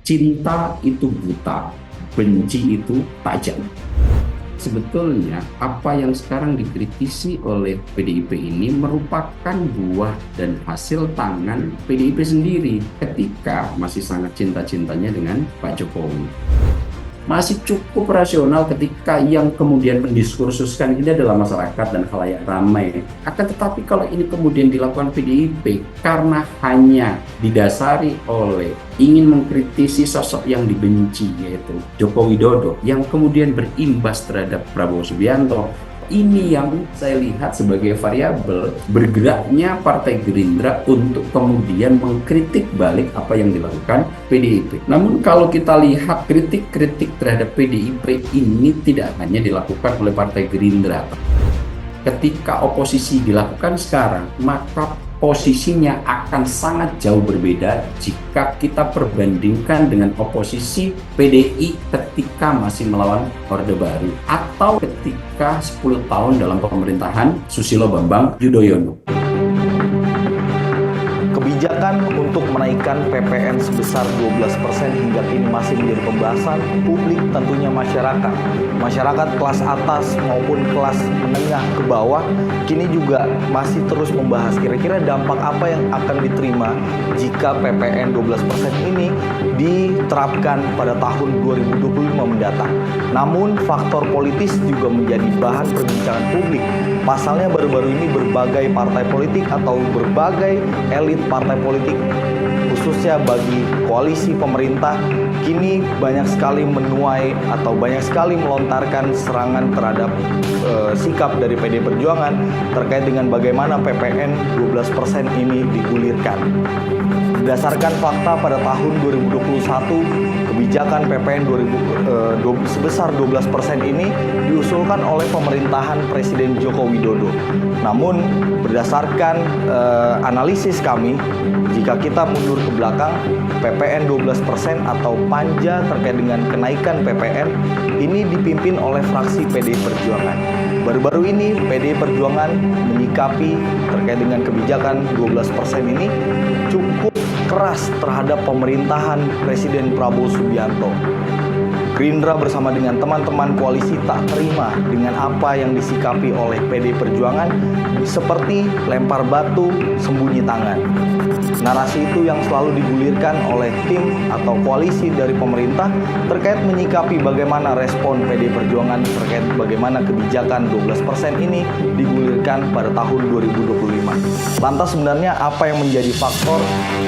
cinta itu buta, benci itu tajam. Sebetulnya apa yang sekarang dikritisi oleh PDIP ini merupakan buah dan hasil tangan PDIP sendiri ketika masih sangat cinta-cintanya dengan Pak Jokowi. Masih cukup rasional ketika yang kemudian mendiskursuskan ini adalah masyarakat dan khalayak ramai. Akan tetapi kalau ini kemudian dilakukan PDIP karena hanya didasari oleh ingin mengkritisi sosok yang dibenci, yaitu Joko Widodo, yang kemudian berimbas terhadap Prabowo Subianto, ini yang saya lihat sebagai variabel bergeraknya Partai Gerindra untuk kemudian mengkritik balik apa yang dilakukan PDIP. Namun kalau kita lihat kritik-kritik terhadap PDIP ini tidak hanya dilakukan oleh Partai Gerindra. Ketika oposisi dilakukan sekarang, maka posisinya akan sangat jauh berbeda jika kita perbandingkan dengan oposisi PDI ketika masih melawan Orde Baru atau ketika 10 tahun dalam pemerintahan Susilo Bambang Yudhoyono. Kebijakan untuk menaikkan PPN sebesar 12% hingga kini masih menjadi pembahasan publik, tentunya masyarakat. Masyarakat kelas atas maupun kelas menengah ke bawah kini juga masih terus membahas kira-kira dampak apa yang akan diterima jika PPN 12% ini diterapkan pada tahun 2025 mendatang. Namun faktor politis juga menjadi bahan perbincangan publik. Pasalnya baru-baru ini berbagai partai politik atau berbagai elit partai politik khususnya bagi koalisi pemerintah kini banyak sekali menuai atau banyak sekali melontarkan serangan terhadap sikap dari PD Perjuangan terkait dengan bagaimana PPN 12% ini digulirkan. Berdasarkan fakta pada tahun 2021, kebijakan PPN sebesar 12% ini diusulkan oleh pemerintahan Presiden Joko Widodo. Namun berdasarkan analisis kami, jika kita mundur ke belakang, PPN 12% atau panja terkait dengan kenaikan PPN ini dipimpin oleh fraksi PDI Perjuangan. Baru-baru ini PDI Perjuangan menyikapi terkait dengan kebijakan 12% ini cukup keras terhadap pemerintahan Presiden Prabowo Subianto. Gerindra bersama dengan teman-teman koalisi tak terima dengan apa yang disikapi oleh PDI Perjuangan seperti lempar batu, sembunyi tangan. Narasi itu yang selalu digulirkan oleh tim atau koalisi dari pemerintah terkait menyikapi bagaimana respon PDI Perjuangan terkait bagaimana kebijakan 12% ini digulirkan pada tahun 2025. Lantas sebenarnya apa yang menjadi faktor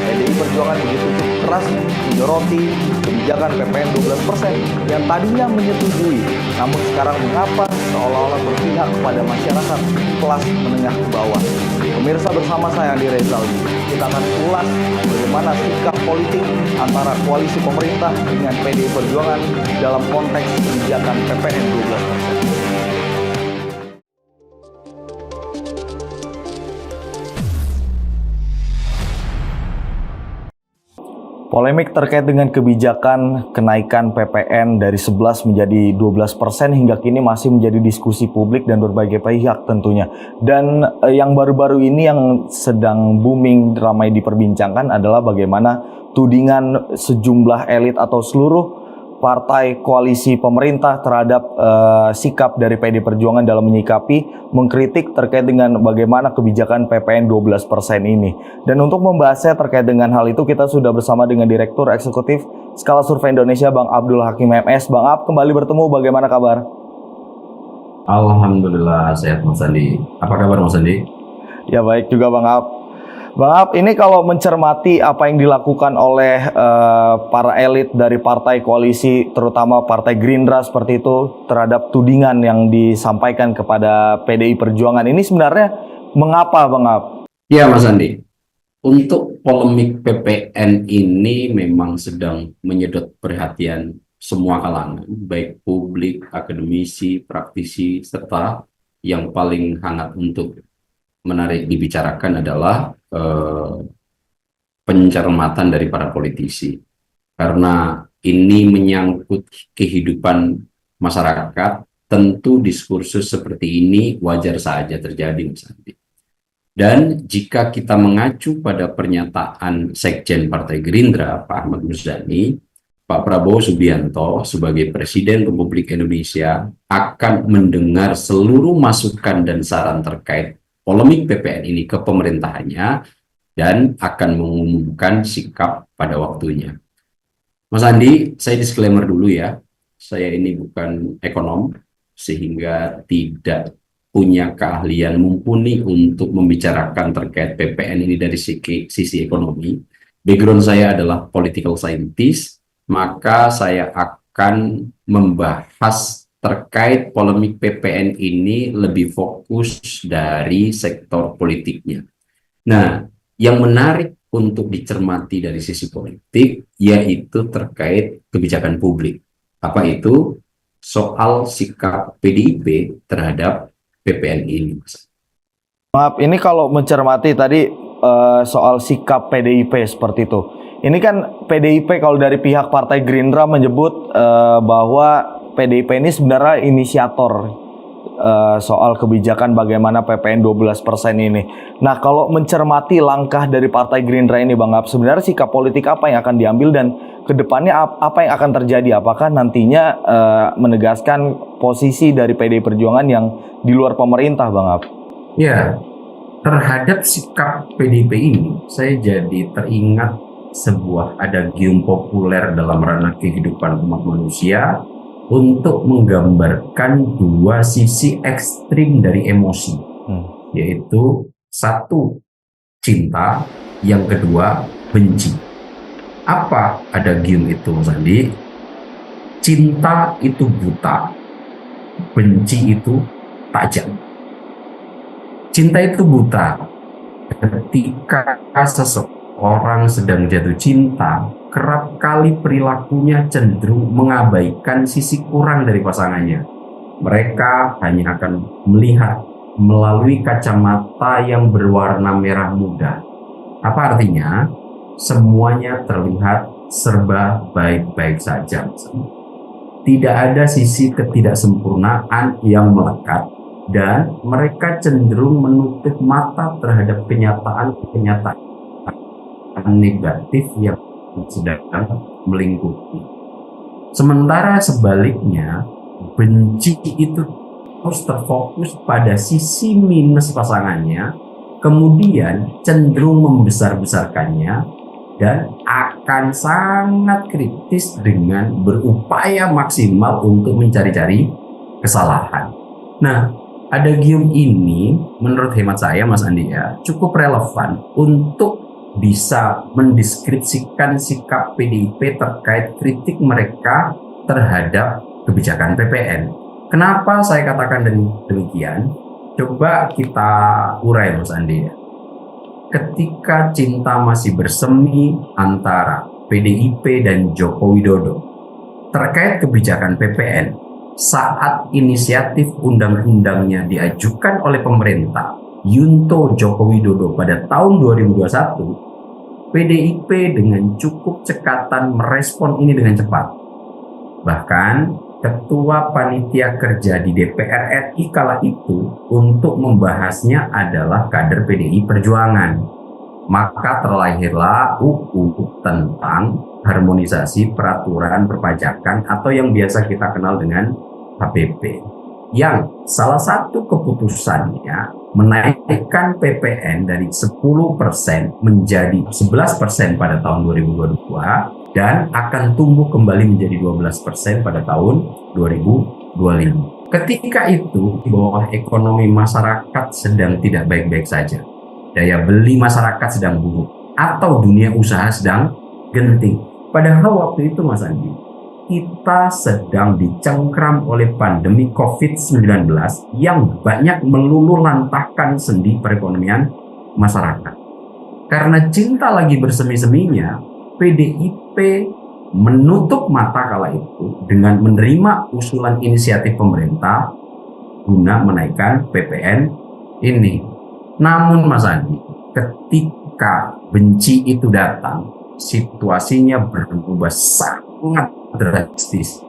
PDI Perjuangan begitu keras menyoroti kebijakan PPN 12% yang tadinya menyetujui, namun sekarang mengapa seolah-olah berpihak kepada masyarakat kelas menengah ke bawah. Pemirsa, bersama saya Andi Rezaldi, kita akan ulas bagaimana sikap politik antara koalisi pemerintah dengan PDI Perjuangan dalam konteks kebijakan PPN 12%. Polemik terkait dengan kebijakan kenaikan PPN dari 11 menjadi 12% hingga kini masih menjadi diskusi publik dan berbagai pihak tentunya. Dan yang baru-baru ini yang sedang booming ramai diperbincangkan adalah bagaimana tudingan sejumlah elit atau seluruh partai koalisi pemerintah terhadap sikap dari PDI Perjuangan dalam menyikapi, mengkritik terkait dengan bagaimana kebijakan PPN 12% ini. Dan untuk membahasnya terkait dengan hal itu, kita sudah bersama dengan Direktur Eksekutif Skala Survei Indonesia, Bang Abdul Hakim MS. Bang Ab, kembali bertemu, bagaimana kabar? Alhamdulillah sehat Mas Andi. Apa kabar Mas Andi? Ya baik juga Bang Ab. Bang Ab, ini kalau mencermati apa yang dilakukan oleh para elit dari partai koalisi, terutama Partai Gerindra seperti itu, terhadap tudingan yang disampaikan kepada PDI Perjuangan, ini sebenarnya mengapa Bang Ab? Ya Mas Andi, untuk polemik PPN ini memang sedang menyedot perhatian semua kalangan, baik publik, akademisi, praktisi, serta yang paling hangat untuk menarik dibicarakan adalah pencermatan dari para politisi, karena ini menyangkut kehidupan masyarakat. Tentu diskursus seperti ini wajar saja terjadi Mas Andi. Dan jika kita mengacu pada pernyataan Sekjen Partai Gerindra Pak Ahmad Muzani, Pak Prabowo Subianto sebagai Presiden Republik Indonesia akan mendengar seluruh masukan dan saran terkait polemik PPN ini ke pemerintahannya dan akan mengumumkan sikap pada waktunya. Mas Andi, saya disclaimer dulu ya. Saya ini bukan ekonom, sehingga tidak punya keahlian mumpuni untuk membicarakan terkait PPN ini dari sisi ekonomi. Background saya adalah political scientist, maka saya akan membahas terkait polemik PPN ini lebih fokus dari sektor politiknya. Nah, yang menarik untuk dicermati dari sisi politik yaitu terkait kebijakan publik. Apa itu? Soal sikap PDIP terhadap PPN ini. Maaf, ini kalau mencermati tadi soal sikap PDIP seperti itu. Ini kan PDIP kalau dari pihak Partai Gerindra menyebut bahwa PDIP ini sebenarnya inisiator soal kebijakan bagaimana PPN 12% ini. Nah, kalau mencermati langkah dari Partai Gerindra ini, Bang Ab, sebenarnya sikap politik apa yang akan diambil dan kedepannya apa yang akan terjadi? Apakah nantinya menegaskan posisi dari PDI Perjuangan yang di luar pemerintah, Bang Ab? Ya, terhadap sikap PDIP ini, saya jadi teringat sebuah adagium populer dalam ranah kehidupan umat manusia untuk menggambarkan dua sisi ekstrim dari emosi, yaitu satu cinta, yang kedua benci. Apa adagium itu, Mas Andi? Cinta itu buta, benci itu tajam. Cinta itu buta ketika seseorang sedang jatuh cinta, kerap kali perilakunya cenderung mengabaikan sisi kurang dari pasangannya. Mereka hanya akan melihat melalui kacamata yang berwarna merah muda. Apa artinya? Semuanya terlihat serba baik-baik saja. Tidak ada sisi ketidaksempurnaan yang melekat, dan mereka cenderung menutup mata terhadap kenyataan-kenyataan negatif yang sedang melingkupi. Sementara sebaliknya, benci itu harus terfokus pada sisi minus pasangannya, kemudian cenderung membesar-besarkannya, dan akan sangat kritis dengan berupaya maksimal untuk mencari-cari kesalahan. Nah, adagium ini menurut hemat saya, Mas Andi, ya, cukup relevan untuk bisa mendeskripsikan sikap PDIP terkait kritik mereka terhadap kebijakan PPN. Kenapa saya katakan demikian? Coba kita urai, Mas Andi. Ketika cinta masih bersemi antara PDIP dan Joko Widodo terkait kebijakan PPN, saat inisiatif undang-undangnya diajukan oleh pemerintah Yunto Joko Widodo pada tahun 2021, PDIP dengan cukup cekatan merespon ini dengan cepat. Bahkan Ketua Panitia Kerja di DPR RI kala itu untuk membahasnya adalah kader PDI Perjuangan. Maka terlahirlah UU tentang harmonisasi peraturan perpajakan atau yang biasa kita kenal dengan HPP. Yang salah satu keputusannya menaikkan PPN dari 10% menjadi 11% pada tahun 2022 dan akan tumbuh kembali menjadi 12% pada tahun 2025. Ketika itu, bahwa ekonomi masyarakat sedang tidak baik-baik saja, daya beli masyarakat sedang buruk, atau dunia usaha sedang genting. Padahal waktu itu, Mas Andi, kita sedang dicengkram oleh pandemi COVID-19 yang banyak meluluhlantahkan sendi perekonomian masyarakat. Karena cinta lagi bersemi-seminya, PDIP menutup mata kala itu dengan menerima usulan inisiatif pemerintah guna menaikkan PPN ini. Namun Mas Andi, ketika benci itu datang, situasinya berubah sangat drastis.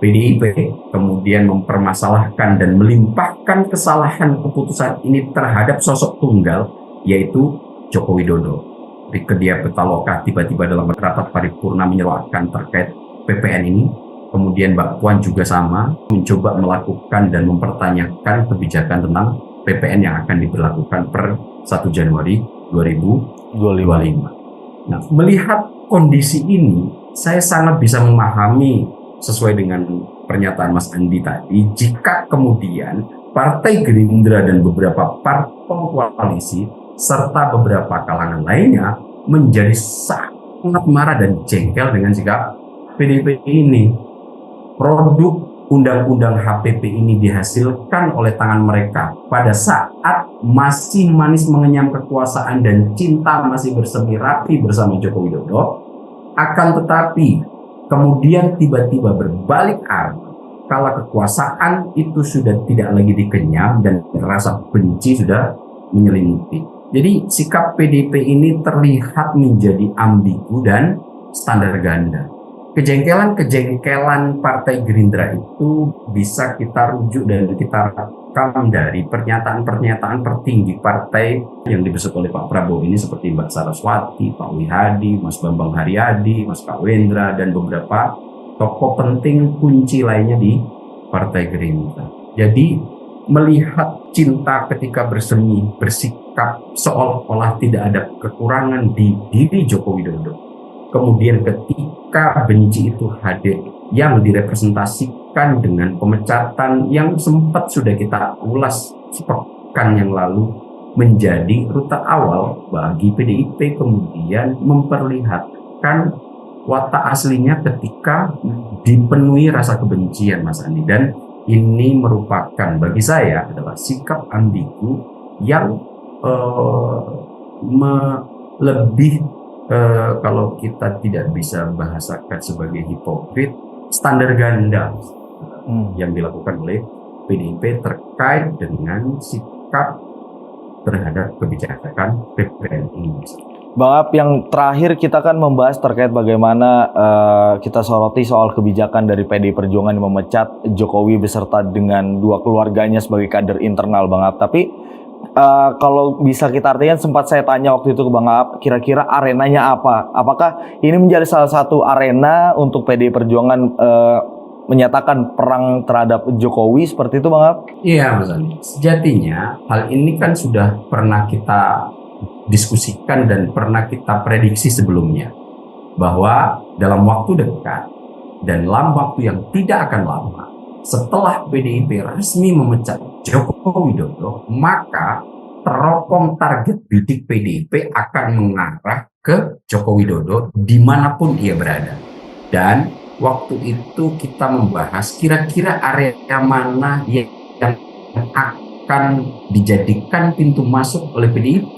PDIP kemudian mempermasalahkan dan melimpahkan kesalahan keputusan ini terhadap sosok tunggal, yaitu Joko Widodo. Rikedia Pitaloka tiba-tiba dalam rapat paripurna menyerahkan terkait PPN ini. Kemudian Mbak Puan juga sama, mencoba melakukan dan mempertanyakan kebijakan tentang PPN yang akan diberlakukan per 1 Januari 2025. Nah, melihat kondisi ini, saya sangat bisa memahami sesuai dengan pernyataan Mas Andi tadi, jika kemudian Partai Gerindra dan beberapa parpol koalisi serta beberapa kalangan lainnya menjadi sangat marah dan jengkel dengan sikap PDIP ini. Produk undang-undang HPP ini dihasilkan oleh tangan mereka pada saat masih manis mengenyam kekuasaan dan cinta masih bersemi rapi bersama Joko Widodo. Akan tetapi kemudian tiba-tiba berbalik arah kala kekuasaan itu sudah tidak lagi dikenyam dan rasa benci sudah menyelimuti. Jadi sikap PDIP ini terlihat menjadi ambigu dan standar ganda. Kejengkelan Partai Gerindra itu bisa kita rujuk dan kita rekam dari pernyataan-pernyataan tertinggi partai yang dimaksud oleh Pak Prabowo ini, seperti Mbak Saraswati, Pak Wihadi, Mas Bambang Haryadi, Mas Kak Wendra, dan beberapa tokoh penting kunci lainnya di Partai Gerindra. Jadi melihat cinta ketika bersemi, bersikap seolah-olah tidak ada kekurangan di diri Joko Widodo. Kemudian ketika benci itu hadir yang direpresentasikan dengan pemecatan yang sempat sudah kita ulas sepekan yang lalu menjadi rute awal bagi PDIP kemudian memperlihatkan watak aslinya ketika dipenuhi rasa kebencian, Mas Andi. Dan ini merupakan bagi saya adalah sikap ambigu yang lebih kalau kita tidak bisa bahasakan sebagai hipokrit, standar ganda yang dilakukan oleh PDIP terkait dengan sikap terhadap kebijakan PPN ini. Bang Ab, yang terakhir kita kan membahas terkait bagaimana kita soroti soal kebijakan dari PDI Perjuangan yang memecat Jokowi beserta dengan dua keluarganya sebagai kader internal, Bang Ab. Tapi kalau bisa kita artikan, sempat saya tanya waktu itu ke Bang Ab, kira-kira arenanya apa? Apakah ini menjadi salah satu arena untuk PDI Perjuangan menyatakan perang terhadap Jokowi seperti itu, Bang Ab? Iya, Mas Andi. Sejatinya hal ini kan sudah pernah kita diskusikan dan pernah kita prediksi sebelumnya, bahwa dalam waktu dekat dan dalam waktu yang tidak akan lama setelah PDIP resmi memecat Joko Widodo, maka teropong target bidik PDIP akan mengarah ke Joko Widodo dimanapun ia berada. Dan waktu itu kita membahas kira-kira area mana yang akan dijadikan pintu masuk oleh PDIP.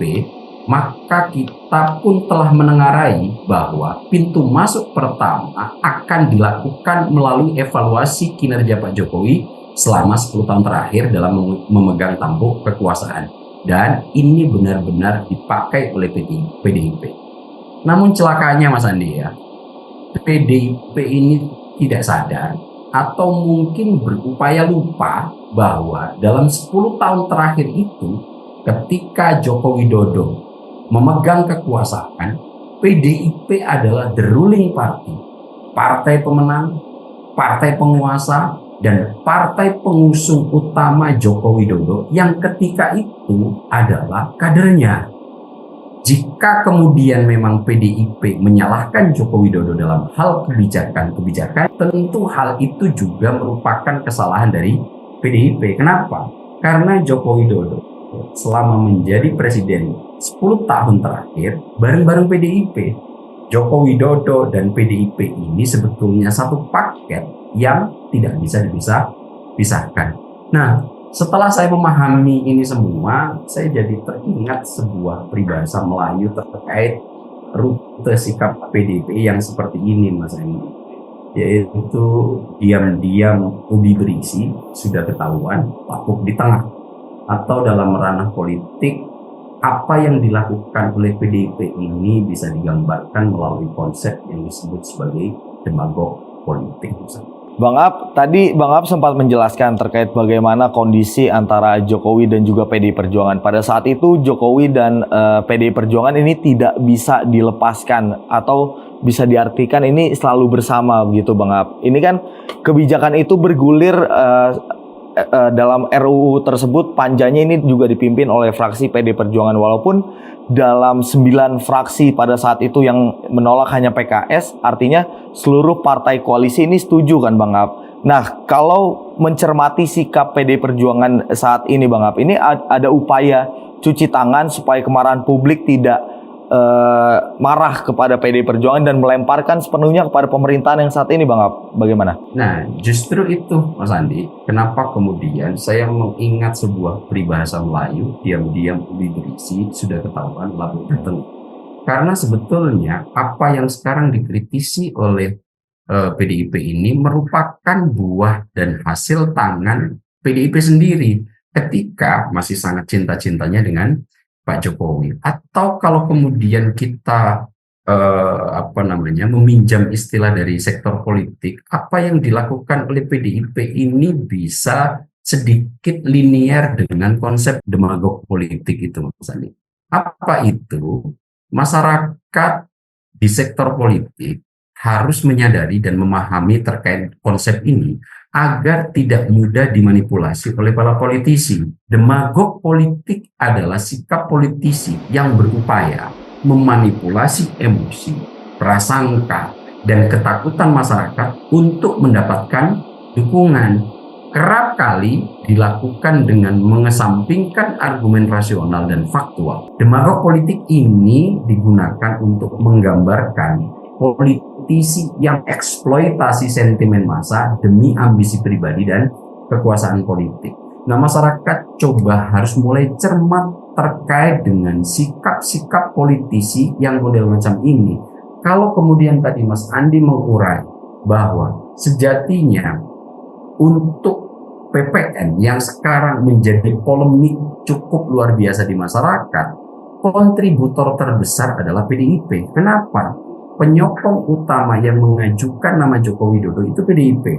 Maka kita pun telah menengarai bahwa pintu masuk pertama akan dilakukan melalui evaluasi kinerja Pak Jokowi selama 10 tahun terakhir dalam memegang tampuk kekuasaan. Dan ini benar-benar dipakai oleh PDIP. Namun celakanya, Mas Andi, ya, PDIP ini tidak sadar atau mungkin berupaya lupa bahwa dalam 10 tahun terakhir itu, ketika Joko Widodo memegang kekuasaan, PDIP adalah the ruling party, partai pemenang, partai penguasa, dan partai pengusung utama Joko Widodo yang ketika itu adalah kadernya. Jika kemudian memang PDIP menyalahkan Joko Widodo dalam hal kebijakan-kebijakan, tentu hal itu juga merupakan kesalahan dari PDIP. Kenapa? Karena Joko Widodo selama menjadi presiden 10 tahun terakhir bareng-bareng PDIP, Joko Widodo dan PDIP ini sebetulnya satu paket yang tidak bisa dipisahkan. Nah, setelah saya memahami ini semua, saya jadi teringat sebuah peribahasa Melayu terkait rute sikap PDIP yang seperti ini, Mas Andi, yaitu diam-diam ubi berisi sudah ketahuan lapuk di tengah. Atau dalam ranah politik, apa yang dilakukan oleh PDIP ini bisa digambarkan melalui konsep yang disebut sebagai demagog politik. Bang Ab, tadi Bang Ab sempat menjelaskan terkait bagaimana kondisi antara Jokowi dan juga PDI Perjuangan. Pada saat itu Jokowi dan PDI Perjuangan ini tidak bisa dilepaskan atau bisa diartikan ini selalu bersama begitu Bang Ab. Ini kan kebijakan itu bergulir dalam RUU tersebut, panjanya ini juga dipimpin oleh fraksi PD Perjuangan, walaupun dalam 9 fraksi pada saat itu yang menolak hanya PKS, artinya seluruh partai koalisi ini setuju kan Bang Ab. Nah, kalau mencermati sikap PD Perjuangan saat ini Bang Ab, ini ada upaya cuci tangan supaya kemarahan publik tidak marah kepada PD Perjuangan dan melemparkan sepenuhnya kepada pemerintahan yang saat ini Bang Ab. Bagaimana? Nah, justru itu Mas Andi, kenapa kemudian saya mengingat sebuah peribahasa Melayu, diam-diam uli berisi, sudah ketahuan labu datang. Karena sebetulnya apa yang sekarang dikritisi oleh PDIP ini merupakan buah dan hasil tangan PDIP sendiri ketika masih sangat cinta-cintanya dengan Pak Jokowi. Atau kalau kemudian kita meminjam istilah dari sektor politik, apa yang dilakukan oleh PDIP ini bisa sedikit linear dengan konsep demagog politik itu, Mas Andi. Apa itu? Masyarakat di sektor politik harus menyadari dan memahami terkait konsep ini agar tidak mudah dimanipulasi oleh para politisi. Demagog politik adalah sikap politisi yang berupaya memanipulasi emosi, prasangka, dan ketakutan masyarakat untuk mendapatkan dukungan. Kerap kali dilakukan dengan mengesampingkan argumen rasional dan faktual. Demagog politik ini digunakan untuk menggambarkan politisi yang eksploitasi sentimen massa demi ambisi pribadi dan kekuasaan politik. Nah, masyarakat coba harus mulai cermat terkait dengan sikap-sikap politisi yang model macam ini. Kalau kemudian tadi Mas Andi mengurai bahwa sejatinya untuk PPN yang sekarang menjadi polemik cukup luar biasa di masyarakat, kontributor terbesar adalah PDIP. Kenapa? Penyokong utama yang mengajukan nama Joko Widodo itu PDIP.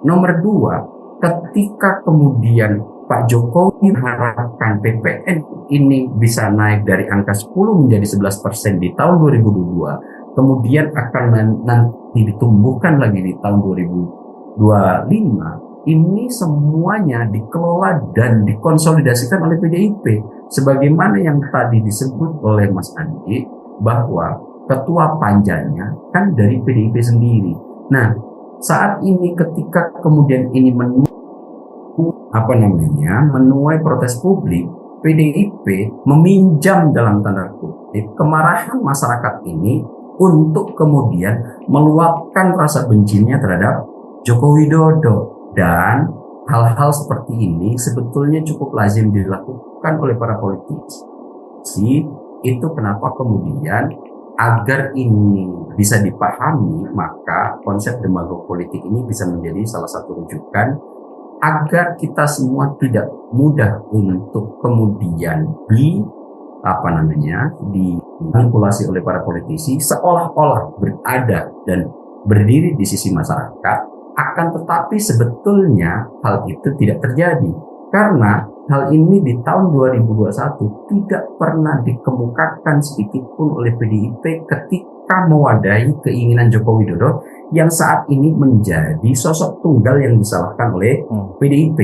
Nomor 2, ketika kemudian Pak Jokowi mengharapkan PPN ini bisa naik dari angka 10 menjadi 11% di tahun 2022, kemudian akan nanti ditumbuhkan lagi di tahun 2025, ini semuanya dikelola dan dikonsolidasikan oleh PDIP. Sebagaimana yang tadi disebut oleh Mas Andi, bahwa ketua panjanya kan dari PDIP sendiri. Nah, saat ini ketika kemudian ini menuai protes publik, PDIP meminjam dalam tanda kutip kemarahan masyarakat ini untuk kemudian meluapkan rasa bencinya terhadap Joko Widodo. Dan hal-hal seperti ini sebetulnya cukup lazim dilakukan oleh para politisi. Itu kenapa kemudian agar ini bisa dipahami, maka konsep demagog politik ini bisa menjadi salah satu rujukan agar kita semua tidak mudah untuk kemudian dimanipulasi oleh para politisi seolah-olah berada dan berdiri di sisi masyarakat, akan tetapi sebetulnya hal itu tidak terjadi karena hal ini di tahun 2021 tidak pernah dikemukakan sedikit pun oleh PDIP ketika mewadahi keinginan Joko Widodo yang saat ini menjadi sosok tunggal yang disalahkan oleh PDIP.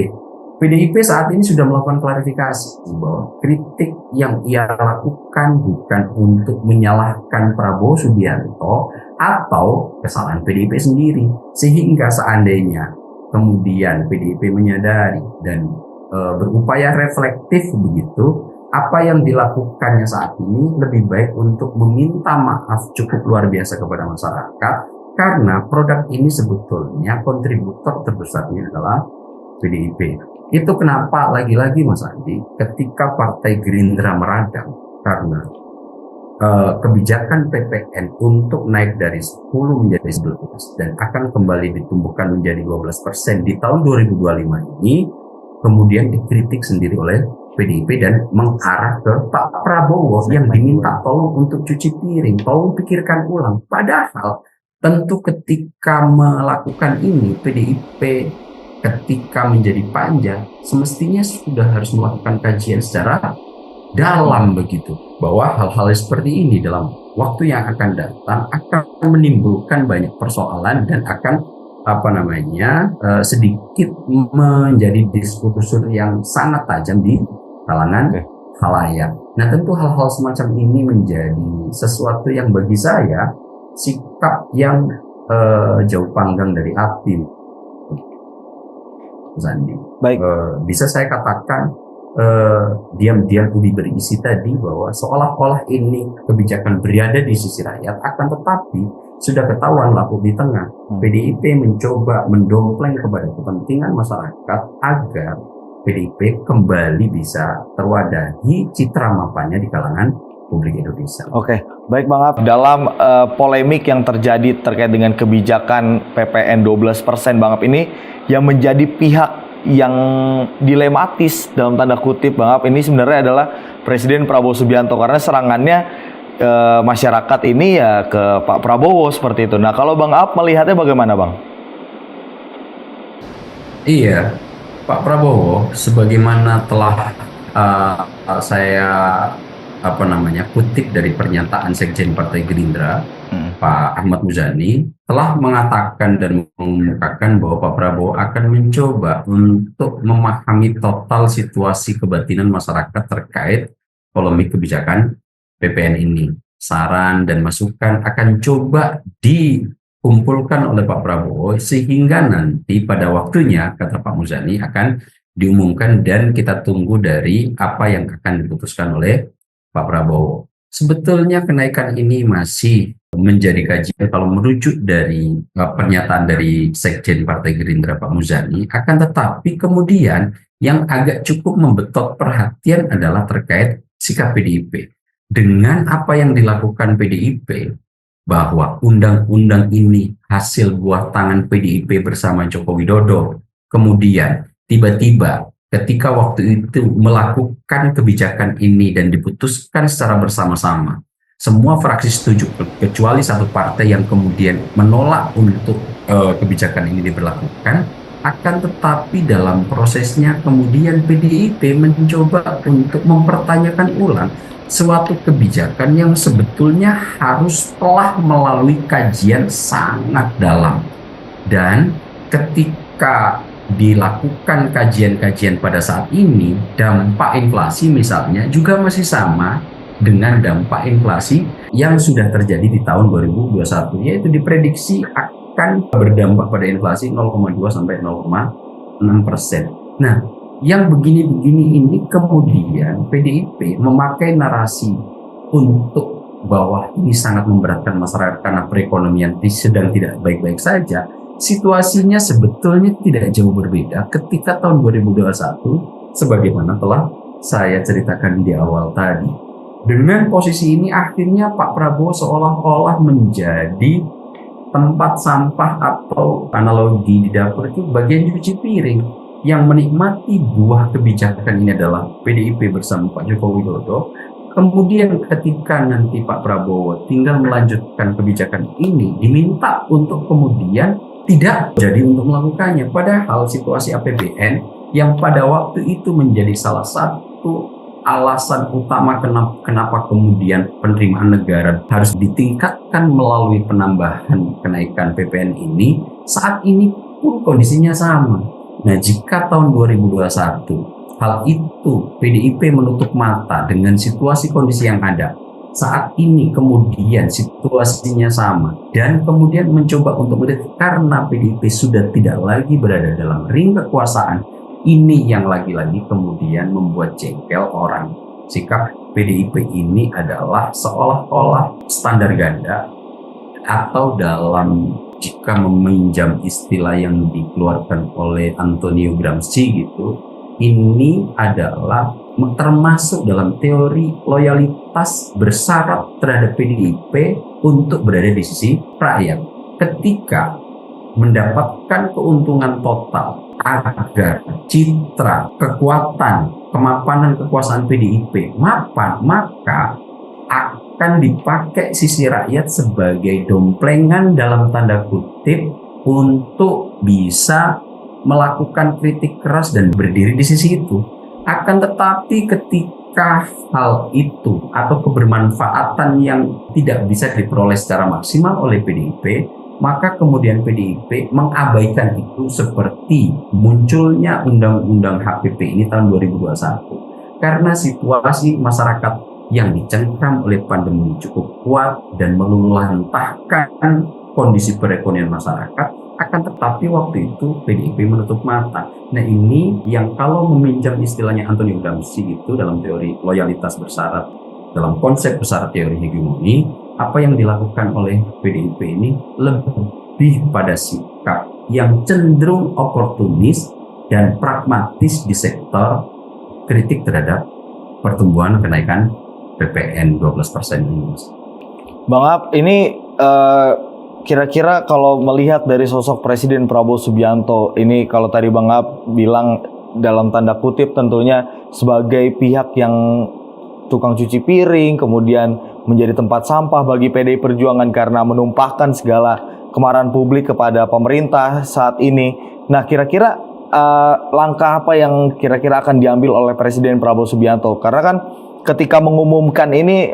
PDIP saat ini sudah melakukan klarifikasi bahwa kritik yang ia lakukan bukan untuk menyalahkan Prabowo Subianto atau kesalahan PDIP sendiri. Sehingga seandainya kemudian PDIP menyadari dan berupaya reflektif begitu, apa yang dilakukannya saat ini lebih baik untuk meminta maaf cukup luar biasa kepada masyarakat, karena produk ini sebetulnya kontributor terbesarnya adalah PDIP. Itu kenapa lagi-lagi Mas Andi, ketika Partai Gerindra meradang karena kebijakan PPN untuk naik dari 10 menjadi 11 dan akan kembali ditumbuhkan menjadi 12% di tahun 2025 ini, kemudian dikritik sendiri oleh PDIP dan mengarah ke Pak Prabowo yang diminta tolong untuk cuci piring, tolong pikirkan ulang. Padahal tentu ketika melakukan ini, PDIP ketika menjadi panja semestinya sudah harus melakukan kajian secara dalam begitu, bahwa hal-hal seperti ini dalam waktu yang akan datang akan menimbulkan banyak persoalan dan akan sedikit menjadi diskursus yang sangat tajam di kalangan khalayak. Nah, tentu hal-hal semacam ini menjadi sesuatu yang bagi saya sikap yang jauh panggang dari api, Zandi. Baik. Bisa saya katakan diam-diam udah berisi tadi bahwa seolah-olah ini kebijakan berada di sisi rakyat, akan tetapi sudah ketahuan lapuk di tengah. PDIP mencoba mendompleng kepada kepentingan masyarakat agar PDIP kembali bisa terwadahi citra mapanya di kalangan publik Indonesia. Oke, baik Bang Ab. Dalam polemik yang terjadi terkait dengan kebijakan PPN 12% Bang Ab ini, yang menjadi pihak yang dilematis dalam tanda kutip Bang Ab ini sebenarnya adalah Presiden Prabowo Subianto, karena serangannya masyarakat ini ya ke Pak Prabowo seperti itu. Nah, kalau Bang Ab melihatnya bagaimana Bang? Iya, Pak Prabowo sebagaimana telah saya kutip dari pernyataan Sekjen Partai Gerindra, Pak Ahmad Muzani, telah mengatakan dan mengungkapkan bahwa Pak Prabowo akan mencoba untuk memahami total situasi kebatinan masyarakat terkait polemik kebijakan PPN ini. Saran dan masukan akan coba dikumpulkan oleh Pak Prabowo sehingga nanti pada waktunya, kata Pak Muzani, akan diumumkan dan kita tunggu dari apa yang akan diputuskan oleh Pak Prabowo. Sebetulnya kenaikan ini masih menjadi kajian kalau merujuk dari pernyataan dari Sekjen Partai Gerindra Pak Muzani, akan tetapi kemudian yang agak cukup membetot perhatian adalah terkait sikap PDIP. Dengan apa yang dilakukan PDIP, bahwa undang-undang ini hasil buah tangan PDIP bersama Joko Widodo, kemudian tiba-tiba ketika waktu itu melakukan kebijakan ini dan diputuskan secara bersama-sama, semua fraksi setuju kecuali satu partai yang kemudian menolak untuk kebijakan ini diberlakukan. Akan tetapi dalam prosesnya kemudian PDIP mencoba untuk mempertanyakan ulang suatu kebijakan yang sebetulnya harus telah melalui kajian sangat dalam. Dan ketika dilakukan kajian-kajian pada saat ini, dampak inflasi misalnya juga masih sama dengan dampak inflasi yang sudah terjadi di tahun 2021, yaitu diprediksi akan berdampak pada inflasi 0,2 sampai 0,6%. Nah, yang begini-begini ini kemudian PDIP memakai narasi untuk bahwa ini sangat memberatkan masyarakat karena perekonomian sedang tidak baik-baik saja. Situasinya sebetulnya tidak jauh berbeda ketika tahun 2021 sebagaimana telah saya ceritakan di awal tadi. Dengan posisi ini akhirnya Pak Prabowo seolah-olah menjadi tempat sampah atau analogi di dapur itu bagian cuci piring. Yang menikmati buah kebijakan ini adalah PDIP bersama Pak Joko Widodo. Kemudian ketika nanti Pak Prabowo tinggal melanjutkan kebijakan ini, diminta untuk kemudian tidak jadi untuk melakukannya. Padahal situasi APBN yang pada waktu itu menjadi salah satu alasan utama kenapa kemudian penerimaan negara harus ditingkatkan melalui penambahan kenaikan PPN ini, saat ini pun kondisinya sama. Nah, jika tahun 2021 hal itu PDIP menutup mata dengan situasi kondisi yang ada, saat ini kemudian situasinya sama dan kemudian mencoba untuk melihat karena PDIP sudah tidak lagi berada dalam ring kekuasaan, ini yang lagi-lagi kemudian membuat jengkel orang. Sikap PDIP ini adalah seolah-olah standar ganda, atau dalam jika meminjam istilah yang dikeluarkan oleh Antonio Gramsci gitu, ini adalah termasuk dalam teori loyalitas bersyarat terhadap PDIP untuk berada di sisi rakyat. Ketika mendapatkan keuntungan total agar citra, kekuatan, kemapanan kekuasaan PDIP mapan, maka akan dipakai sisi rakyat sebagai domplengan dalam tanda kutip untuk bisa melakukan kritik keras dan berdiri di sisi itu. Akan tetapi ketika apakah hal itu atau kebermanfaatan yang tidak bisa diperoleh secara maksimal oleh PDIP, maka kemudian PDIP mengabaikan itu seperti munculnya Undang-Undang HPP ini tahun 2021. Karena situasi masyarakat yang dicengkram oleh pandemi cukup kuat dan meluluhlantahkan kondisi perekonomian masyarakat, akan tetapi waktu itu PDIP menutup mata. Nah ini yang kalau meminjam istilahnya Antonio Gramsci itu dalam teori loyalitas bersyarat, dalam konsep besar teori hegemoni, apa yang dilakukan oleh PDIP ini lebih pada sikap yang cenderung oportunis dan pragmatis di sektor kritik terhadap pertumbuhan kenaikan PPN 12% ini. Bang Ab, ini kira-kira kalau melihat dari sosok Presiden Prabowo Subianto, ini kalau tadi Bang Ab bilang dalam tanda kutip tentunya sebagai pihak yang tukang cuci piring, kemudian menjadi tempat sampah bagi PDI Perjuangan karena menumpahkan segala kemarahan publik kepada pemerintah saat ini. Nah, kira-kira langkah apa yang kira-kira akan diambil oleh Presiden Prabowo Subianto? Karena kan ketika mengumumkan ini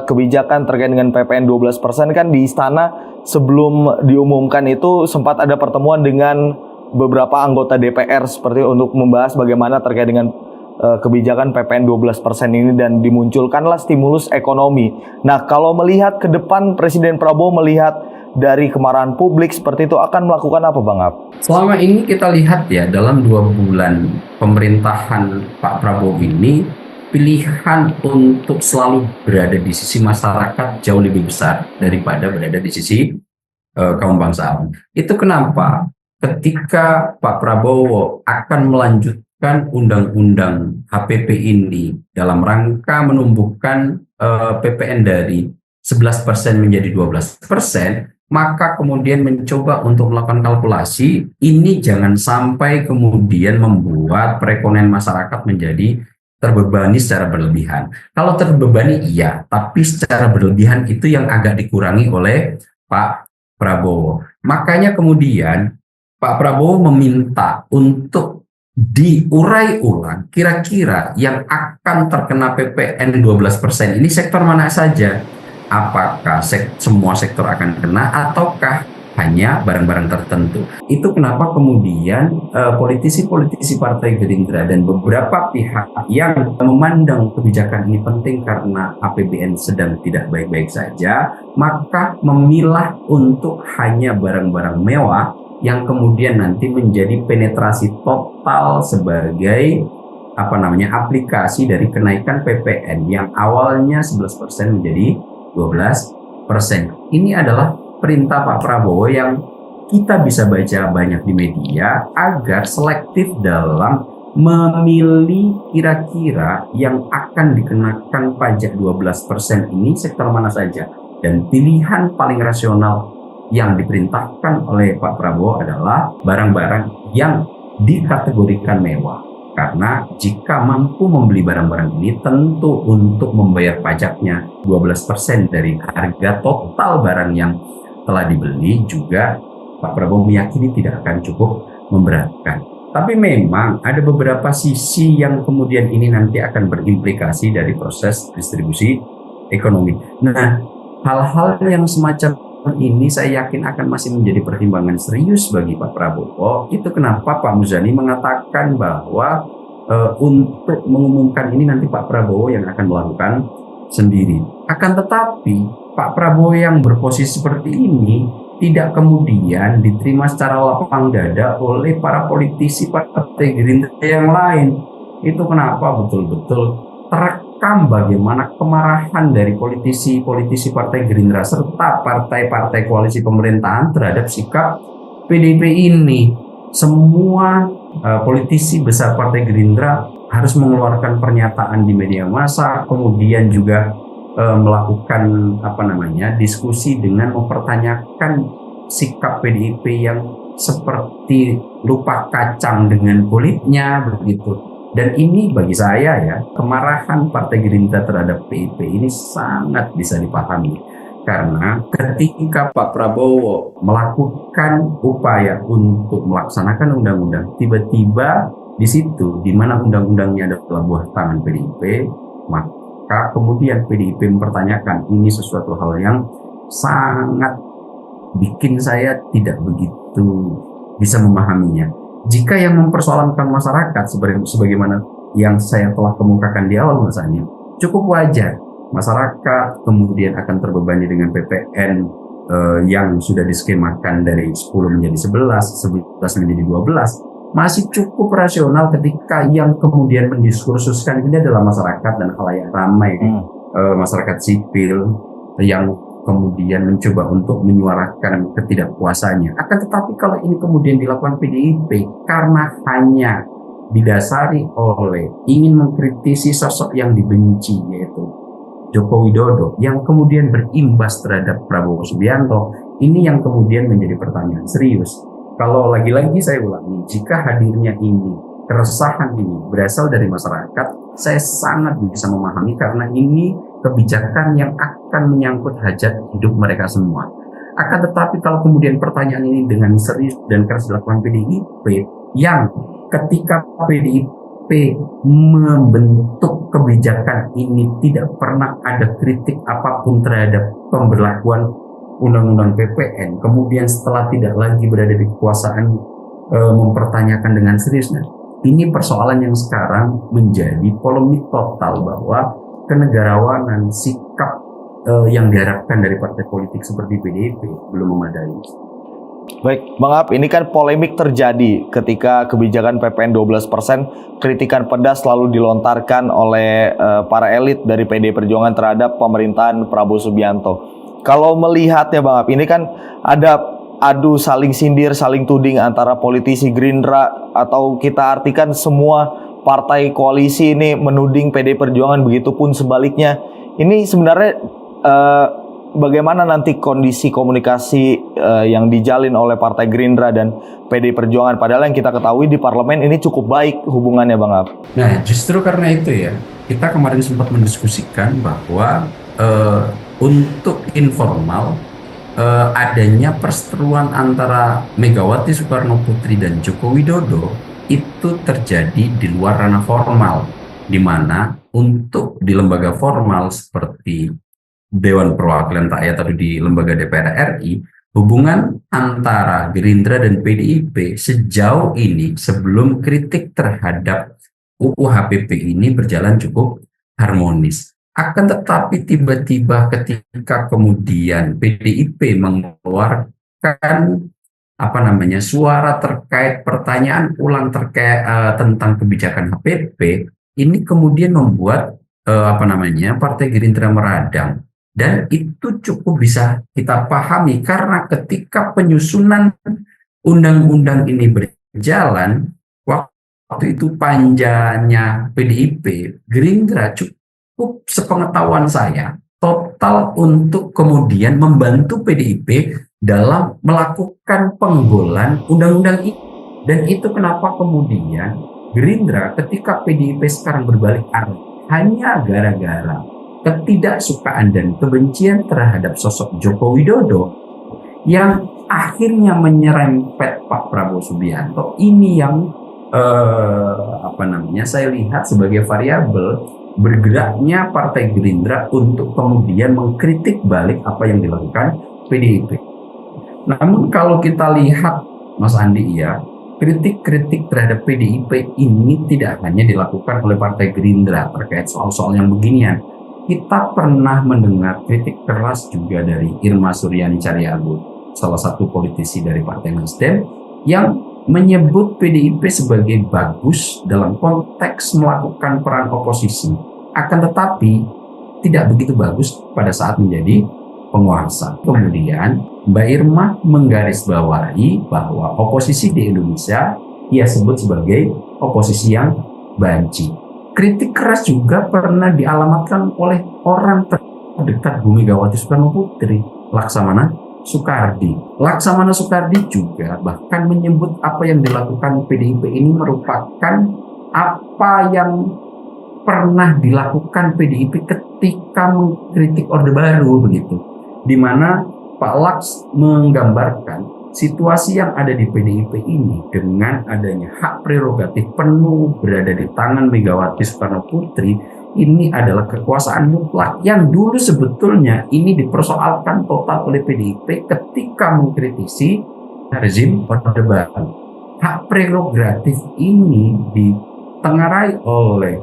kebijakan terkait dengan PPN 12% kan di istana sebelum diumumkan itu sempat ada pertemuan dengan beberapa anggota DPR seperti untuk membahas bagaimana terkait dengan kebijakan PPN 12% ini dan dimunculkanlah stimulus ekonomi. Nah, kalau melihat ke depan Presiden Prabowo melihat dari kemarahan publik seperti itu akan melakukan apa Bang Ab? Selama ini kita lihat ya dalam 2 bulan pemerintahan Pak Prabowo ini, pilihan untuk selalu berada di sisi masyarakat jauh lebih besar daripada berada di sisi kaum bangsawan. Itu kenapa ketika Pak Prabowo akan melanjutkan undang-undang HPP ini dalam rangka menumbuhkan PPN dari 11% menjadi 12%, maka kemudian mencoba untuk melakukan kalkulasi, ini jangan sampai kemudian membuat perekonomian masyarakat menjadi terbebani secara berlebihan. Kalau terbebani iya, tapi secara berlebihan itu yang agak dikurangi oleh Pak Prabowo. Makanya kemudian Pak Prabowo meminta untuk diurai ulang kira-kira yang akan terkena PPN 12% ini sektor mana saja. Apakah semua sektor akan kena ataukah hanya barang-barang tertentu. Itu kenapa kemudian politisi-politisi Partai Gerindra dan beberapa pihak yang memandang kebijakan ini penting karena APBN sedang tidak baik-baik saja, maka memilah untuk hanya barang-barang mewah yang kemudian nanti menjadi penetrasi total sebagai aplikasi dari kenaikan PPN yang awalnya 11% menjadi 12%. Ini adalah perintah Pak Prabowo yang kita bisa baca banyak di media agar selektif dalam memilih kira-kira yang akan dikenakan pajak 12% ini sektor mana saja. Dan pilihan paling rasional yang diperintahkan oleh Pak Prabowo adalah barang-barang yang dikategorikan mewah. Karena jika mampu membeli barang-barang ini tentu untuk membayar pajaknya 12% dari harga total barang yang telah dibeli juga Pak Prabowo meyakini tidak akan cukup memberatkan. Tapi memang ada beberapa sisi yang kemudian ini nanti akan berimplikasi dari proses distribusi ekonomi. Nah, hal-hal yang semacam ini saya yakin akan masih menjadi pertimbangan serius bagi Pak Prabowo. Itu kenapa Pak Muzani mengatakan bahwa untuk mengumumkan ini nanti Pak Prabowo yang akan melakukan sendiri. Akan tetapi Pak Prabowo yang berposisi seperti ini tidak kemudian diterima secara lapang dada oleh para politisi Partai Gerindra yang lain. Itu kenapa betul-betul terekam bagaimana kemarahan dari politisi-politisi Partai Gerindra serta partai-partai koalisi pemerintahan terhadap sikap PDIP ini. Semua politisi besar Partai Gerindra harus mengeluarkan pernyataan di media massa, kemudian juga melakukan diskusi dengan mempertanyakan sikap PDIP yang seperti lupa kacang dengan kulitnya begitu. Dan ini bagi saya ya, kemarahan Partai Gerindra terhadap PDIP ini sangat bisa dipahami. Karena ketika Pak Prabowo melakukan upaya untuk melaksanakan undang-undang, tiba-tiba di situ, di mana undang-undangnya adalah buah tangan PDIP, Maka kemudian PDIP mempertanyakan, ini sesuatu hal yang sangat bikin saya tidak begitu bisa memahaminya. Jika yang mempersoalkan masyarakat sebagaimana yang saya telah kemukakan di awal, Mas Ani, cukup wajar masyarakat kemudian akan terbebani dengan PPN yang sudah diskemakan dari 10 menjadi 11 menjadi 12, masih cukup rasional ketika yang kemudian mendiskursuskan ini adalah masyarakat dan khalayak ramai, masyarakat sipil yang kemudian mencoba untuk menyuarakan ketidakpuasannya. Akan tetapi kalau ini kemudian dilakukan PDIP karena hanya didasari oleh ingin mengkritisi sosok yang dibenci, yaitu Joko Widodo, yang kemudian berimbas terhadap Prabowo Subianto, ini yang kemudian menjadi pertanyaan serius. Kalau lagi-lagi saya ulangi, jika hadirnya ini, keresahan ini berasal dari masyarakat, saya sangat bisa memahami karena ini kebijakan yang akan menyangkut hajat hidup mereka semua. Akan tetapi kalau kemudian pertanyaan ini dengan serius dan keras dilakukan PDIP, yang ketika PDIP membentuk kebijakan ini tidak pernah ada kritik apapun terhadap pemberlakuan Undang-Undang PPN, kemudian setelah tidak lagi berada di kekuasaan mempertanyakan dengan serius. Nah, ini persoalan yang sekarang menjadi polemik total bahwa kenegarawanan, sikap yang diharapkan dari partai politik seperti PDIP belum memadai. Baik, Bang Ab, ini kan polemik terjadi ketika kebijakan PPN 12%, kritikan pedas selalu dilontarkan oleh para elit dari PD Perjuangan terhadap pemerintahan Prabowo Subianto. Kalau melihatnya Bang Ab, ini kan ada adu saling sindir, saling tuding antara politisi Gerindra, atau kita artikan semua partai koalisi ini menuding PD Perjuangan, begitupun sebaliknya. Ini sebenarnya bagaimana nanti kondisi komunikasi yang dijalin oleh Partai Gerindra dan PD Perjuangan? Padahal yang kita ketahui di parlemen ini cukup baik hubungannya, Bang Ab. Nah, justru karena itu ya, kita kemarin sempat mendiskusikan bahwa untuk informal adanya perseteruan antara Megawati Soekarno Putri dan Joko Widodo itu terjadi di luar ranah formal, di mana untuk di lembaga formal seperti Dewan Perwakilan Rakyat atau di lembaga DPR RI, hubungan antara Gerindra dan PDIP sejauh ini sebelum kritik terhadap UU HPP ini berjalan cukup harmonis. Akan tetapi tiba-tiba ketika kemudian PDIP mengeluarkan suara terkait pertanyaan ulang terkait tentang kebijakan HPP, ini kemudian membuat Partai Gerindra meradang. Dan itu cukup bisa kita pahami karena ketika penyusunan undang-undang ini berjalan, waktu itu panjanya PDIP, Gerindra cukup sepengetahuan saya total untuk kemudian membantu PDIP dalam melakukan penggolan undang-undang ini. Dan itu kenapa kemudian Gerindra ketika PDIP sekarang berbalik arah hanya gara-gara ketidaksukaan dan kebencian terhadap sosok Joko Widodo yang akhirnya menyerempet Pak Prabowo Subianto, ini yang saya lihat sebagai variabel bergeraknya Partai Gerindra untuk kemudian mengkritik balik apa yang dilakukan PDIP. Namun kalau kita lihat, Mas Andi, ya, kritik-kritik terhadap PDIP ini tidak hanya dilakukan oleh Partai Gerindra terkait soal-soal yang beginian. Kita pernah mendengar kritik keras juga dari Irma Suryani Cariago, salah satu politisi dari Partai Nasdem, yang menyebut PDIP sebagai bagus dalam konteks melakukan peran oposisi. Akan tetapi tidak begitu bagus pada saat menjadi penguasa. Kemudian Mbak Irma menggarisbawahi bahwa oposisi di Indonesia ia sebut sebagai oposisi yang banci. Kritik keras juga pernah dialamatkan oleh orang terdekat Bu Megawati Soekarno Putri, Laksamana Soekardi. Laksamana Soekardi juga bahkan menyebut apa yang dilakukan PDIP ini merupakan apa yang pernah dilakukan PDIP ketika mengkritik Orde Baru, begitu. Di mana Pak Laks menggambarkan situasi yang ada di PDIP ini dengan adanya hak prerogatif penuh berada di tangan Megawati Soekarno Putri, ini adalah kekuasaan mutlak yang dulu sebetulnya ini dipersoalkan total oleh PDIP ketika mengkritisi rezim Orde Baru. Hak prerogatif ini ditengarai oleh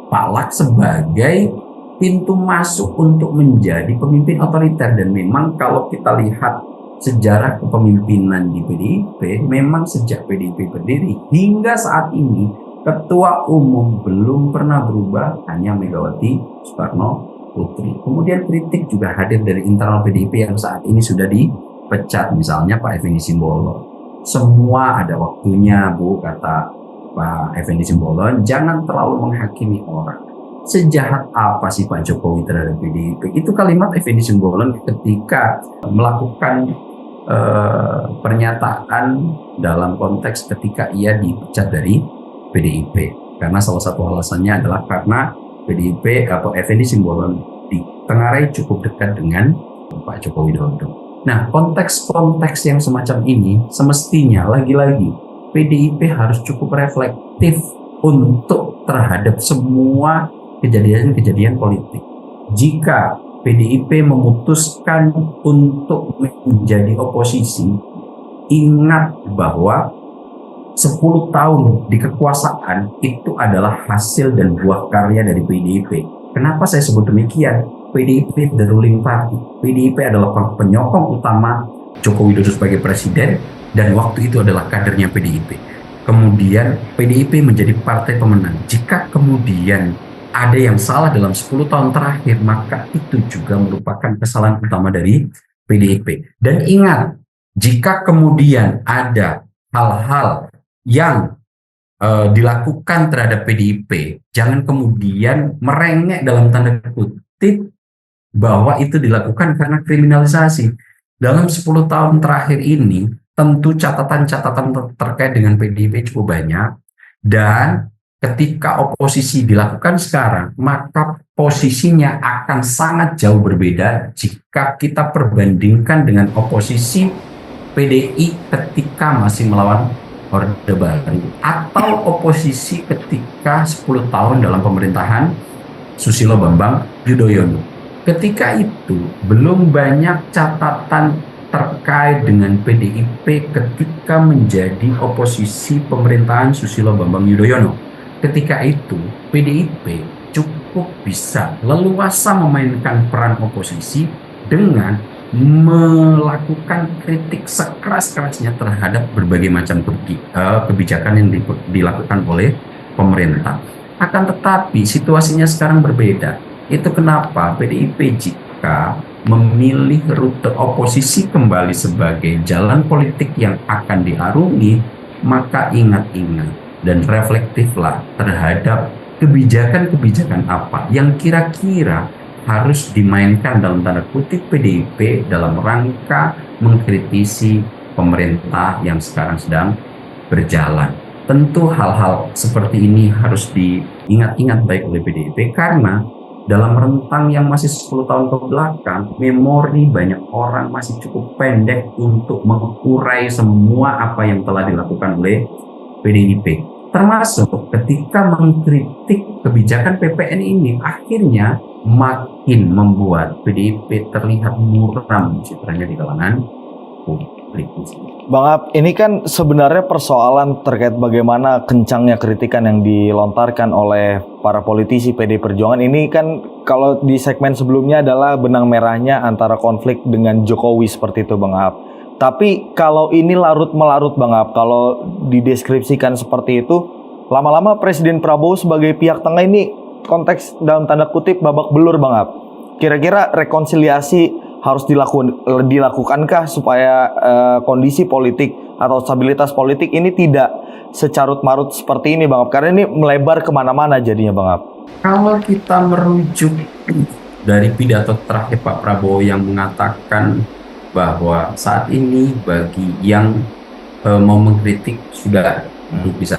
Pak Lak sebagai pintu masuk untuk menjadi pemimpin otoriter. Dan memang kalau kita lihat sejarah kepemimpinan di PDIP, memang sejak PDIP berdiri hingga saat ini ketua umum belum pernah berubah, hanya Megawati Soekarno Putri. Kemudian kritik juga hadir dari internal PDIP yang saat ini sudah dipecat, misalnya Pak Effendi Simbolon. Semua ada waktunya, Bu, kata Pak Effendi Simbolon, jangan terlalu menghakimi orang. Sejahat apa sih Pak Jokowi terhadap PDIP? Itu kalimat Effendi Simbolon ketika melakukan pernyataan dalam konteks ketika ia dipecat dari PDIP. Karena salah satu alasannya adalah karena PDIP atau Effendi Simbolon ditengarai cukup dekat dengan Pak Joko Widodo. Nah, konteks-konteks yang semacam ini semestinya lagi-lagi PDIP harus cukup reflektif untuk terhadap semua kejadian-kejadian politik. Jika PDIP memutuskan untuk menjadi oposisi, ingat bahwa 10 tahun di kekuasaan itu adalah hasil dan buah karya dari PDIP. Kenapa saya sebut demikian? PDIP the ruling party. PDIP adalah penyokong utama Joko Widodo sebagai presiden, dan waktu itu adalah kadernya PDIP. Kemudian PDIP menjadi partai pemenang. Jika kemudian ada yang salah dalam 10 tahun terakhir, maka itu juga merupakan kesalahan utama dari PDIP. Dan ingat, jika kemudian ada hal-hal yang dilakukan terhadap PDIP, jangan kemudian merengek dalam tanda kutip bahwa itu dilakukan karena kriminalisasi. Dalam 10 tahun terakhir ini, tentu catatan-catatan terkait dengan PDIP cukup banyak, dan ketika oposisi dilakukan sekarang, maka posisinya akan sangat jauh berbeda jika kita perbandingkan dengan oposisi PDI ketika masih melawan Orde Baru, atau oposisi ketika 10 tahun dalam pemerintahan Susilo Bambang Yudhoyono. Ketika itu belum banyak catatan terkait dengan PDIP ketika menjadi oposisi pemerintahan Susilo Bambang Yudhoyono. Ketika itu PDIP cukup bisa leluasa memainkan peran oposisi dengan melakukan kritik sekeras-kerasnya terhadap berbagai macam kebijakan yang dilakukan oleh pemerintah. Akan tetapi situasinya sekarang berbeda. Itu kenapa PDIP jika memilih rute oposisi kembali sebagai jalan politik yang akan diarungi, maka ingat-ingat dan reflektiflah terhadap kebijakan-kebijakan apa yang kira-kira harus dimainkan dalam tanda kutip PDIP dalam rangka mengkritisi pemerintah yang sekarang sedang berjalan. Tentu hal-hal seperti ini harus diingat-ingat baik oleh PDIP, karena dalam rentang yang masih 10 tahun ke belakang, memori banyak orang masih cukup pendek untuk mengurai semua apa yang telah dilakukan oleh PDIP. Termasuk ketika mengkritik kebijakan PPN ini, akhirnya makin membuat PDIP terlihat muram citranya di kalangan publik. Bang Ab, ini kan sebenarnya persoalan terkait bagaimana kencangnya kritikan yang dilontarkan oleh para politisi PD Perjuangan. Ini kan kalau di segmen sebelumnya adalah benang merahnya antara konflik dengan Jokowi seperti itu, Bang Ab. Tapi kalau ini larut-melarut, Bang Ab, kalau dideskripsikan seperti itu, lama-lama Presiden Prabowo sebagai pihak tengah ini konteks dalam tanda kutip babak belur, Bang Ab. Kira-kira rekonsiliasi harus dilakukankah supaya kondisi politik atau stabilitas politik ini tidak secarut-marut seperti ini, Bang Ab? Karena ini melebar kemana-mana jadinya, Bang Ab. Kalau kita merujuk dari pidato terakhir Pak Prabowo yang mengatakan bahwa saat ini bagi yang mau mengkritik sudah bisa.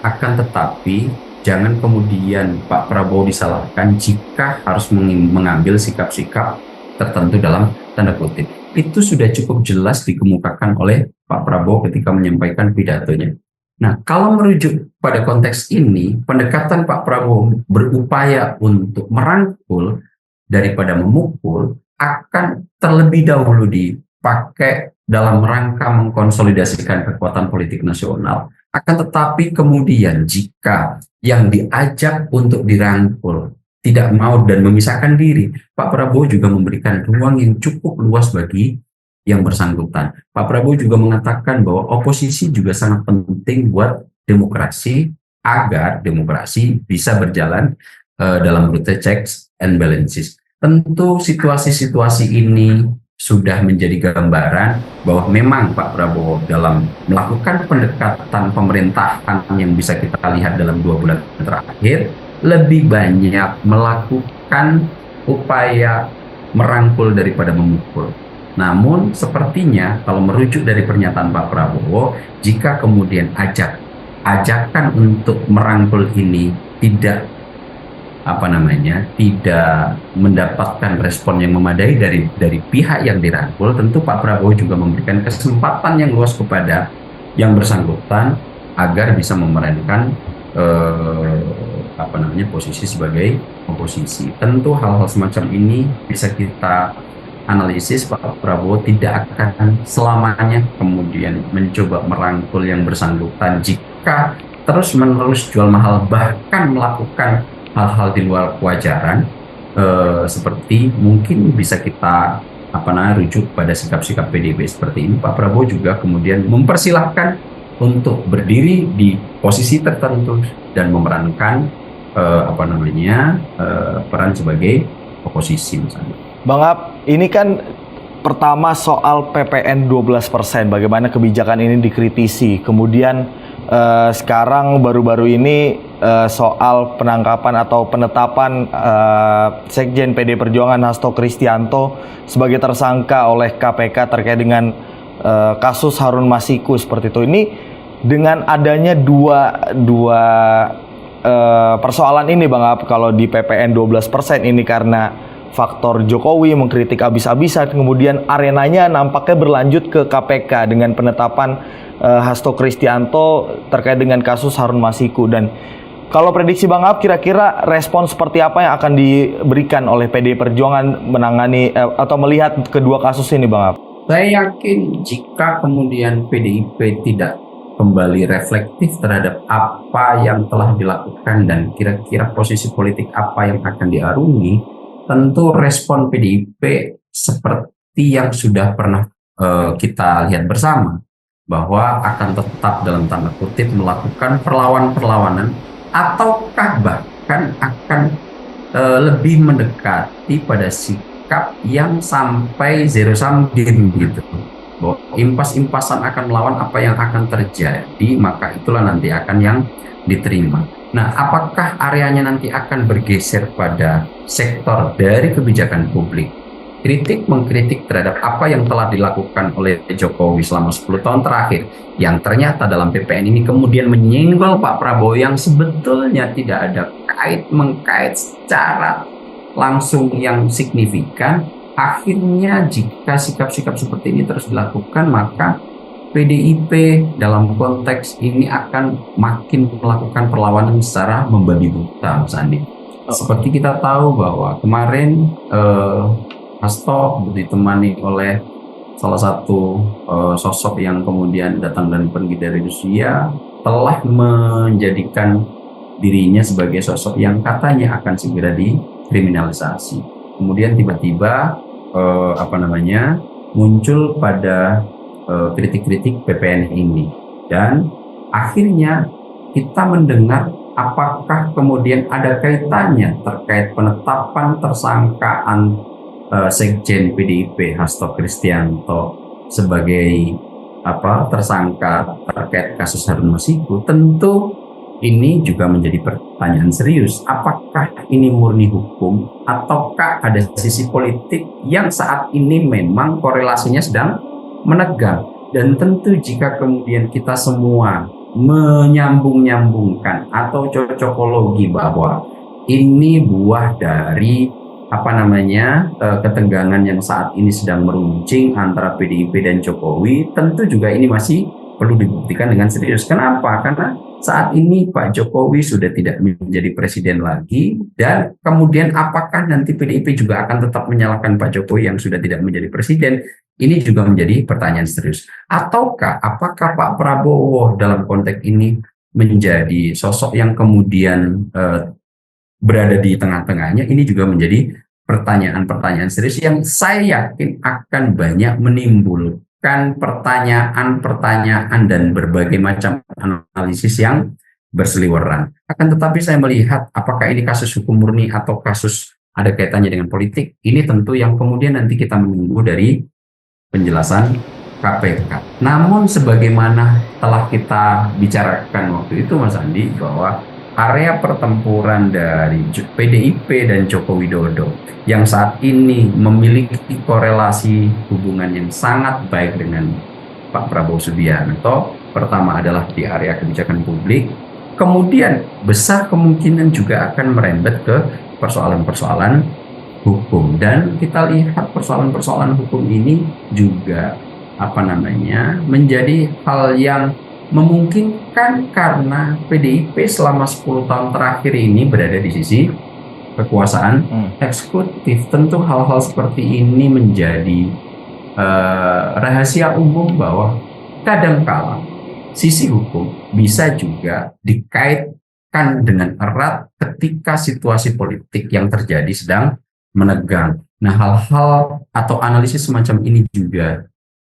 Akan tetapi jangan kemudian Pak Prabowo disalahkan jika harus mengambil sikap-sikap tertentu dalam tanda kutip. Itu sudah cukup jelas dikemukakan oleh Pak Prabowo ketika menyampaikan pidatonya. Nah, kalau merujuk pada konteks ini, pendekatan Pak Prabowo berupaya untuk merangkul daripada memukul akan terlebih dahulu dipakai dalam rangka mengkonsolidasikan kekuatan politik nasional. Akan tetapi kemudian jika yang diajak untuk dirangkul tidak mau dan memisahkan diri, Pak Prabowo juga memberikan ruang yang cukup luas bagi yang bersangkutan. Pak Prabowo juga mengatakan bahwa oposisi juga sangat penting buat demokrasi agar demokrasi bisa berjalan dalam rute checks and balances. Tentu situasi-situasi ini sudah menjadi gambaran bahwa memang Pak Prabowo dalam melakukan pendekatan pemerintahan yang bisa kita lihat dalam 2 bulan terakhir lebih banyak melakukan upaya merangkul daripada memukul. Namun sepertinya kalau merujuk dari pernyataan Pak Prabowo, jika kemudian ajakan untuk merangkul ini tidak tidak mendapatkan respon yang memadai dari pihak yang dirangkul, tentu Pak Prabowo juga memberikan kesempatan yang luas kepada yang bersangkutan agar bisa memerankan posisi sebagai oposisi. Tentu hal-hal semacam ini bisa kita analisis. Pak Prabowo tidak akan selamanya kemudian mencoba merangkul yang bersangkutan jika terus-menerus jual mahal bahkan melakukan hal-hal di luar kewajaran, seperti mungkin bisa kita rujuk pada sikap-sikap PDIP seperti ini. Pak Prabowo juga kemudian mempersilahkan untuk berdiri di posisi tertentu dan memerankan peran sebagai oposisi misalnya. Bang Ab, ini kan pertama soal PPN 12%, bagaimana kebijakan ini dikritisi. Kemudian sekarang baru-baru ini soal penangkapan atau penetapan Sekjen PD Perjuangan Hasto Kristianto sebagai tersangka oleh KPK terkait dengan kasus Harun Masiku seperti itu. Ini dengan adanya dua persoalan ini Bang Ab, kalau di PPN 12% ini karena faktor Jokowi mengkritik habis-habisan, kemudian arenanya nampaknya berlanjut ke KPK dengan penetapan Hasto Kristianto terkait dengan kasus Harun Masiku. Dan kalau prediksi Bang Ab, kira-kira respon seperti apa yang akan diberikan oleh PDI Perjuangan menangani atau melihat kedua kasus ini Bang Ab? Saya yakin jika kemudian PDIP tidak kembali reflektif terhadap apa yang telah dilakukan dan kira-kira posisi politik apa yang akan diarungi, tentu respon PDIP seperti yang sudah pernah kita lihat bersama, bahwa akan tetap dalam tanda kutip melakukan perlawanan-perlawanan ataukah bahkan akan lebih mendekati pada sikap yang sampai zero sum game gitu, bahwa impas-impasan akan melawan apa yang akan terjadi, maka itulah nanti akan yang diterima. Nah, apakah areanya nanti akan bergeser pada sektor dari kebijakan publik? Kritik mengkritik terhadap apa yang telah dilakukan oleh Jokowi selama 10 tahun terakhir, yang ternyata dalam PPN ini kemudian menyenggol Pak Prabowo yang sebetulnya tidak ada mengkait secara langsung yang signifikan. Akhirnya jika sikap-sikap seperti ini terus dilakukan, maka PDIP dalam konteks ini akan makin melakukan perlawanan secara membabi buta, Mas Andi. Seperti kita tahu bahwa kemarin Hasto ditemani oleh salah satu sosok yang kemudian datang dan pergi dari Rusia, telah menjadikan dirinya sebagai sosok yang katanya akan segera dikriminalisasi. Kemudian tiba-tiba muncul pada kritik-kritik PPN ini, dan akhirnya kita mendengar apakah kemudian ada kaitannya terkait penetapan tersangka Sekjen PDIP Hasto Kristianto sebagai tersangka terkait kasus Harun Masiku. Tentu ini juga menjadi pertanyaan serius, apakah ini murni hukum ataukah ada sisi politik yang saat ini memang korelasinya sedang menegang. Dan tentu jika kemudian kita semua menyambung-nyambungkan atau cocokologi bahwa ini buah dari ketegangan yang saat ini sedang meruncing antara PDIP dan Jokowi, tentu juga ini masih perlu dibuktikan dengan serius. Kenapa? Karena saat ini Pak Jokowi sudah tidak menjadi presiden lagi, dan kemudian apakah nanti PDIP juga akan tetap menyalahkan Pak Jokowi yang sudah tidak menjadi presiden? Ini juga menjadi pertanyaan serius. Ataukah apakah Pak Prabowo dalam konteks ini menjadi sosok yang kemudian berada di tengah-tengahnya? Ini juga menjadi pertanyaan-pertanyaan serius yang saya yakin akan banyak menimbulkan pertanyaan-pertanyaan dan berbagai macam analisis yang berseliweran. Akan tetapi saya melihat apakah ini kasus hukum murni atau kasus ada kaitannya dengan politik, ini tentu yang kemudian nanti kita menunggu dari penjelasan KPK. Namun sebagaimana telah kita bicarakan waktu itu Mas Andi, bahwa area pertempuran dari PDIP dan Joko Widodo yang saat ini memiliki korelasi hubungan yang sangat baik dengan Pak Prabowo Subianto, pertama adalah di area kebijakan publik, kemudian besar kemungkinan juga akan merembet ke persoalan-persoalan hukum. Dan kita lihat persoalan-persoalan hukum ini juga menjadi hal yang memungkinkan karena PDIP selama 10 tahun terakhir ini berada di sisi kekuasaan eksekutif. Tentu hal-hal seperti ini menjadi rahasia umum bahwa kadangkala sisi hukum bisa juga dikaitkan dengan erat ketika situasi politik yang terjadi sedang menegang. Nah, hal-hal atau analisis semacam ini juga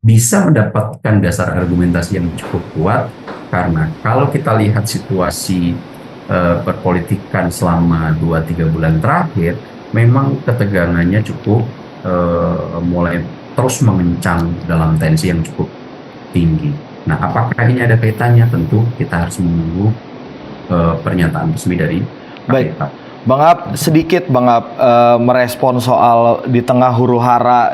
bisa mendapatkan dasar argumentasi yang cukup kuat, karena kalau kita lihat situasi perpolitikan selama 2-3 bulan terakhir, memang ketegangannya cukup mulai terus mengencang dalam tensi yang cukup tinggi. Nah, apakah ini ada kaitannya? Tentu kita harus menunggu pernyataan resmi dari KPK. Baik. Bang Ab, sedikit Bang Ab merespon soal di tengah huru-hara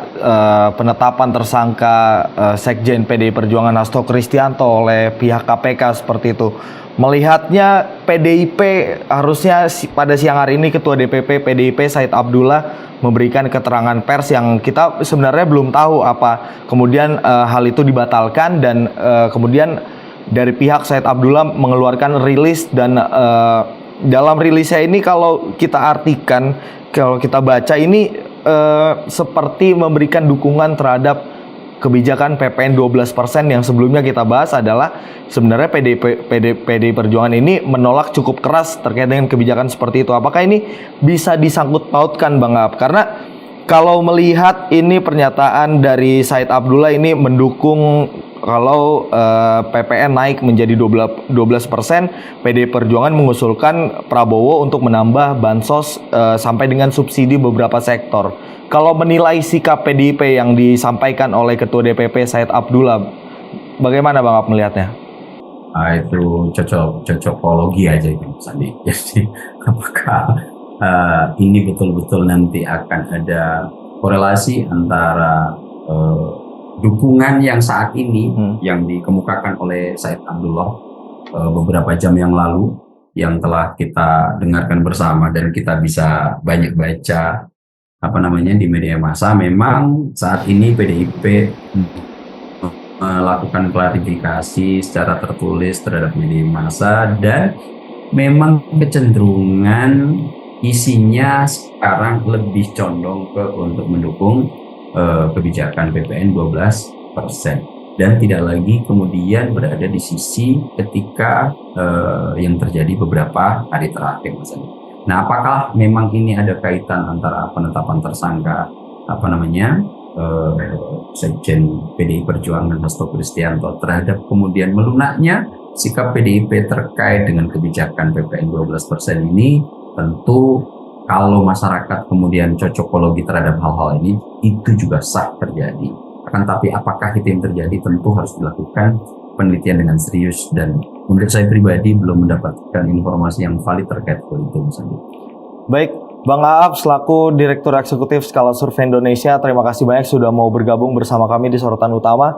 penetapan tersangka Sekjen PDI Perjuangan Hasto Kristianto oleh pihak KPK seperti itu. Melihatnya PDIP harusnya pada siang hari ini Ketua DPP PDIP Said Abdullah memberikan keterangan pers yang kita sebenarnya belum tahu apa kemudian hal itu dibatalkan, dan kemudian dari pihak Said Abdullah mengeluarkan rilis, dan dalam rilisnya ini kalau kita artikan, kalau kita baca ini seperti memberikan dukungan terhadap kebijakan PPN 12% yang sebelumnya kita bahas adalah sebenarnya PDI Perjuangan ini menolak cukup keras terkait dengan kebijakan seperti itu. Apakah ini bisa disangkut pautkan Bang Ab? Karena kalau melihat ini pernyataan dari Said Abdullah ini mendukung kalau PPN naik menjadi 12%, PDI Perjuangan mengusulkan Prabowo untuk menambah bansos sampai dengan subsidi beberapa sektor. Kalau menilai sikap PDIP yang disampaikan oleh Ketua DPP Said Abdullah, bagaimana Bang Ab melihatnya? Itu cocokologi aja itu Sandi. Jadi apakah ini betul-betul nanti akan ada korelasi antara dukungan yang saat ini yang dikemukakan oleh Said Abdullah beberapa jam yang lalu, yang telah kita dengarkan bersama dan kita bisa banyak baca di media massa. Memang saat ini PDIP melakukan klarifikasi secara tertulis terhadap media massa, dan memang kecenderungan isinya sekarang lebih condong untuk mendukung kebijakan PPN 12% dan tidak lagi kemudian berada di sisi ketika yang terjadi beberapa hari terakhir misalnya. Nah, apakah memang ini ada kaitan antara penetapan tersangka Sekjen PDI Perjuangan Hasto Kristianto terhadap kemudian melunaknya sikap PDIP terkait dengan kebijakan PPN 12% ini? Tentu kalau masyarakat kemudian cocokologi terhadap hal-hal ini, itu juga sah terjadi. Akan tapi apakah itu yang terjadi, tentu harus dilakukan penelitian dengan serius, dan menurut saya pribadi belum mendapatkan informasi yang valid terkait hal itu misalnya. Baik, Bang Aap selaku Direktur Eksekutif Skala Survei Indonesia, terima kasih banyak sudah mau bergabung bersama kami di Sorotan Utama.